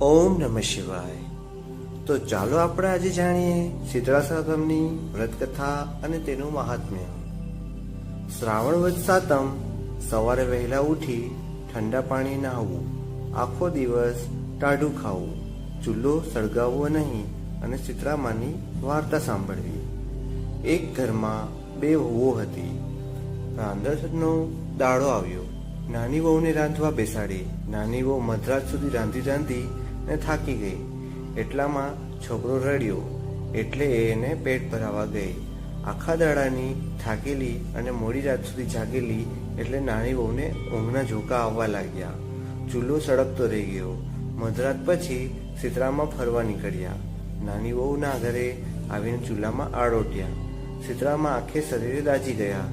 ઓમ નમઃ શિવાય. તો ચાલો આપણે આજે જાણીએ શીતળા સાતમની વ્રત કથા અને તેનું મહાત્મ્ય. શ્રાવણ વદ સાતમ. સવારે વહેલા ઉઠી ઠંડા પાણી નહાવું, આખો દિવસ ટાઢું ખાવું, ચૂલો સળગાવવો નહીં અને શીતળામાની વાર્તા સાંભળવી. એક ઘરમાં બે વહુઓ હતી. રાંધણનો દાડો આવ્યો. નાની વહુને રાંધવા બેસાડી. નાની વહુ મધરાત સુધી રાંધી ને થાકી ગઈ. એટલામાં છોકરો રડ્યો એટલે એને પેટ ભરાવા ગઈ. આખા દાડાની થાકેલી અને મોડી રાત સુધી જાગેલી એટલે નાની વહુને ઊંઘના ઝોકા આવવા લાગ્યા. ચૂલો સળગતો રહી ગયો. મધરાત પછી શીતળામાં ફરવા નીકળ્યા. નાની વહુના ઘરે આવીને ચૂલામાં આળોટ્યા. શીતળામાં આખે શરીરે દાજી ગયા.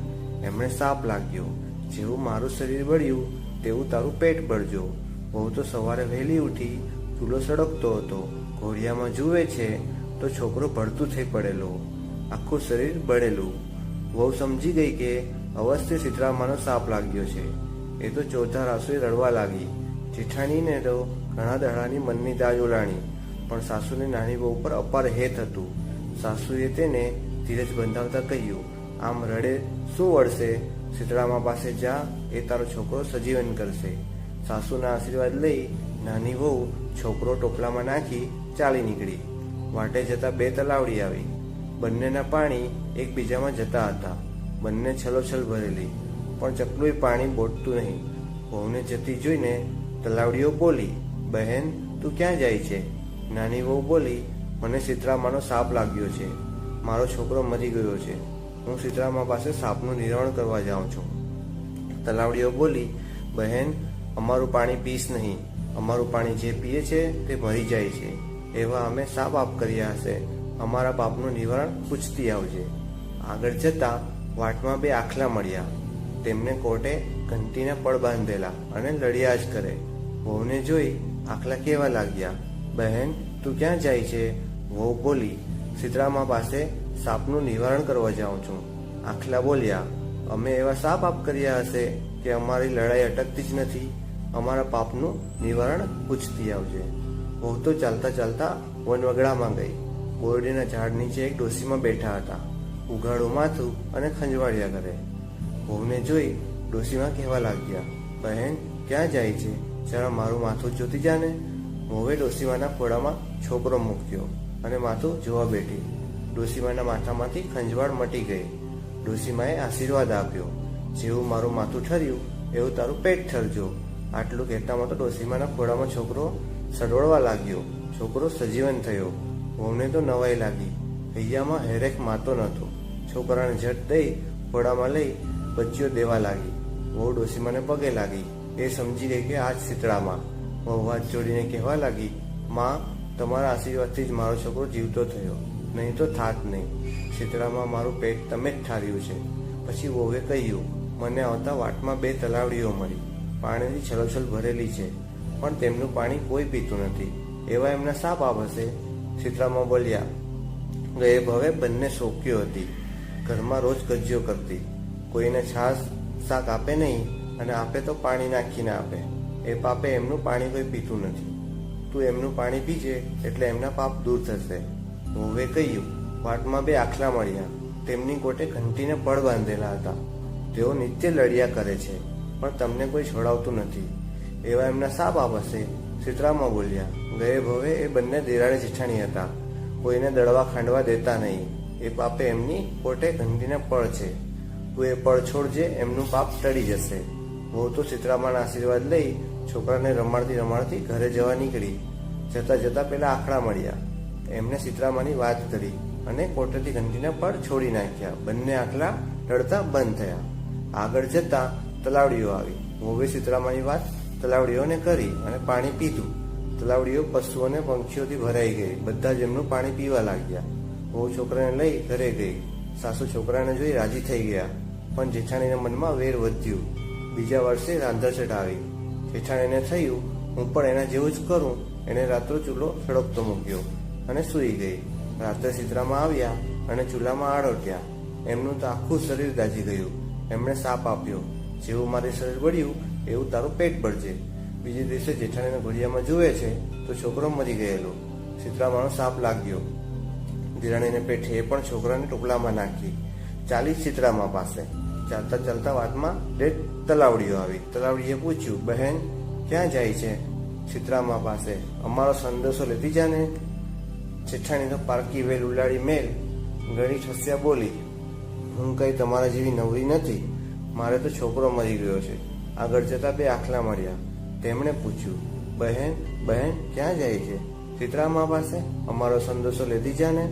એમણે સાપ લાગ્યો. જેવું મારું શરીર બળ્યું તેવું તારું પેટ બળજો. વહુ તો સવારે વહેલી ઉઠી. ચૂલો સળગતો હતો. ઘોડિયામાં જુએ છે તો છોકરો ભળતું થઈ પડેલો, આખું શરીર બળેલું. વહુ સમજી ગઈ કે અવશ્ય શીતળામાનો સાપ લાગ્યો છે. એ તો ચોથા રાસોએ રડવા લાગી. જેઠાણીને તો ઘણા દાડાની મનની દાજ ઓલાણી, પણ સાસુને નાની વહુ પર અપાર હેત હતું. સાસુએ તેને ધીરજ બંધાવતા કહ્યું, આમ રડે શું વળશે? શીતળામા પાસે જા, એ તારો છોકરો સજીવન કરશે. સાસુના આશીર્વાદ લઈ નાની વહુ છોકરો ટોપલામાં નાખી ચાલી નીકળી. વાટે જતા બે તલાવડી આવી. બંનેના પાણી એકબીજામાં જતા હતા. બંને છલોછલ ભરેલી, પણ ચકલું પાણી બોટતું નહીં. વહુને જતી જોઈને તલાવડીઓ બોલી, બહેન તું ક્યાં જાય છે? નાની વહુ બોલી, મને શીતળામાનો સાપ લાગ્યો છે. મારો છોકરો મરી ગયો છે. હું શીતળામા પાસે સાપનું નિવારણ કરવા જાઉં છું. તલાવડીઓ બોલી, બહેન અમારું પાણી પીશ નહીં. અમારું પાણી જે પીએ છે તે મરી જાય છે. એવા અમે શા પાપ કર્યા હશે? અમારા પાપનું નિવારણ પૂછતી આવજે. આગળ જતા વાટમાં બે આખલા મળ્યા. તેમને કોર્ટે ઘંટીના પડ બાંધેલા અને લડ્યા જ કરે. વહુને જોઈ આખલા કહેવા લાગ્યા, બહેન તું ક્યાં જાય છે? વહુ બોલી, શીતળામા પાસે સાપનું નિવારણ કરવા જાઉં છું. આખલા બોલ્યા, અમે એવા શા પાપ કર્યા હશે કે અમારી લડાઈ અટકતી જ નથી? અમારા પાપનું નિવારણ પૂછતી આવજે. વહુ તો ચાલતા ચાલતા વનવગડામાં ગઈ. બોરડીના ઝાડ નીચે એક ડોસીમાં બેઠા હતા. ઉઘાડું માથું અને ખંજવાળ્યા કરે. વહુને જોઈ ડોસીમાં કહેવા લાગ્યા, બહેન ક્યાં જાય છે? જરા મારું માથું જોતી જાને. વહુએ ડોસીમાના ખોળામાં છોકરો મૂક્યો અને માથું જોવા બેઠી. ડોસીમાના માથામાંથી ખંજવાળ મટી ગઈ. ડોસીમાએ આશીર્વાદ આપ્યો, જેવું મારું માથું ઠર્યું એવું તારું પેટ ઠરજો. આટલું કહેતામાં તો ડોસીમાના ખોળામાં છોકરો સડવડવા લાગ્યો. છોકરો સજીવન થયો. વહુને તો નવાઈ લાગી. હૈયામાં હેરેક માતો નહોતો. છોકરાને ઝટ દઈ ખોળામાં લઈ બચ્ચીઓ દેવા લાગી. વહુ ડોસીમાને પગે લાગી. એ સમજી ગઈ કે આ જ શીતળામાં. વહુ હાથ જોડીને કહેવા લાગી, માં તમારા આશીર્વાદથી જ મારો છોકરો જીવતો થયો, નહીં તો થાત નહીં. શીતળામાં મારું પેટ તમે જ ઠાર્યું છે. પછી વહુએ કહ્યું, મને આવતા વાટમાં બે તલાવડીઓ મળી. પાણીથી છલોછલ ભરેલી છે, પણ તેમનું પાણી કોઈ પીતું નથી. એવા એમના શા પાપ હશે? શીતળામાં બોલ્યા, ગયે ભવે બંને શોક્યો હતી. ઘરમાં રોજ ગજ્યો કરતી. કોઈને છાશ શાક આપે નહીં, અને આપે તો પાણી નાખીને આપે. એ પાપે એમનું પાણી કોઈ પીતું નથી. તું એમનું પાણી પીજે એટલે એમના પાપ દૂર થશે. વહુએ કહ્યું, વાટમાં બે આખલા મળ્યા. તેમની કોટે ઘંટીને પડ બાંધેલા હતા. તેઓ નિત્ય લડ્યા કરે છે, પણ તમને કોઈ છોડાવતું નથી. એવા એમના શા પાપ હશે? શીતળામાં બોલ્યા, ગયે ભવે એ બંને દેરાણી જેઠાણી હતા. કોઈને દળવા ખાંડવા દેતા નહીં. એ પાપે એમની કોટે ઘંટીના પડ છે. તું એ પડ છોડજે, એમનું પાપ ટળી જશે. વહુ તો શીતળામાના આશીર્વાદ લઈ છોકરાને રમાડતી ઘરે જવા નીકળી. જતા જતા પેલા આખલા મળ્યા. એમને શીતળામાની વાત કરી અને કોટેથી ઘંટીના પડ છોડી નાખ્યા. બંને આખલા લડતા બંધ થયા. આગળ જતા તલાવડીઓ આવી. વહુએ શીતળામાની વાત તલાવડીઓને કરી અને પાણી પીધું. તલાવડીઓ પશુઓ અને પંખીઓથી ભરાઈ ગઈ. બધા જ એમનું પાણી પીવા લાગ્યા. વહુ છોકરાને લઈ ઘરે ગઈ. સાસુ છોકરાને જોઈ રાજી થઈ ગયા, પણ જેઠાણીના મનમાં વેર વધ્યું. બીજા વર્ષે રાંધણસેઠ આવી. જેઠાણીને થયું, હું પણ એના જેવું જ કરું. એને રાત્રો ચૂલો સળગતો મૂક્યો અને સૂઈ ગઈ. રાત્રે શીતળામાં આવ્યા અને ચૂલામાં આળોટ્યા. એમનું તો આખું શરીર દાજી ગયું. એમણે સાપ આપ્યો, જેવું મારું શરીર બળ્યું એવું તારું પેટ બળજે. બીજે દિવસે જેઠાણીને ઘોડિયામાં જુએ છે તો છોકરો મરી ગયેલો. શીતળામાનો સાપ લાગ્યો. દિરાણીને પેઠે એ પણ છોકરાને ટોપલામાં નાખી. ચાલી શીતળામા પાસે. ચાલતા ચાલતા વાતમાં તલાવડીઓ આવી. તલાવડીએ પૂછ્યું, બહેન ક્યાં જાય છે? શીતળામા પાસે. અમારો સંદેશો લેતી જાને. જેઠાણી તો પારકી વેલ ઉલાડી મેલ ગળી ઠસ્યા બોલી, હું કઈ તમારા જેવી નવરી નથી. મારે તો છોકરો મરી ગયો છે. આગળ જતા બે આખલા મળ્યા. તેમણે પૂછ્યું, બહેન બહેન ક્યાં જાય છે? શીતળામા પાસે. અમારો સંદેશો લેતી જાને.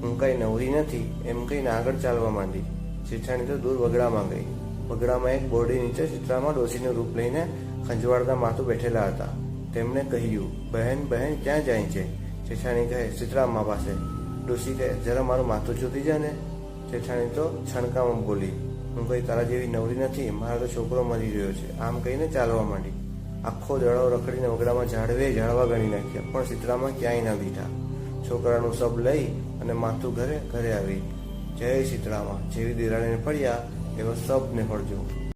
હું કઈ નવરી નથી એમ કહીને આગળ ચાલવા માંડી. જેઠાણી તો દૂર વગડામાં ગઈ. વગડામાં એક બોરડી નીચે શીતળામા ડોશીનું રૂપ લઈને ખંજવાળતા માથું બેઠેલા હતા. તેમણે કહ્યું, બહેન બહેન ક્યાં જાય છે? જેઠાણી કહે, શીતળામા પાસે. ડોશી કહે, જરા મારું માથું જોતી જાને. જેઠાણી તો છણકામાં બોલી, હું કઈ તારા જેવી નવરી નથી. મારો તો છોકરો મરી રહ્યો છે. આમ કહીને ચાલવા માંડી. આખો દડો રખડીને વગડામાં ઝાડવા ગણી નાખ્યા, પણ શીતળામા ક્યાંય ના દીઠા. છોકરાનું સબ લઈ અને માથું ઘરે આવી. જય શીતળામા. જેવી દિરાણીને પડ્યા એવો સબને પડજો.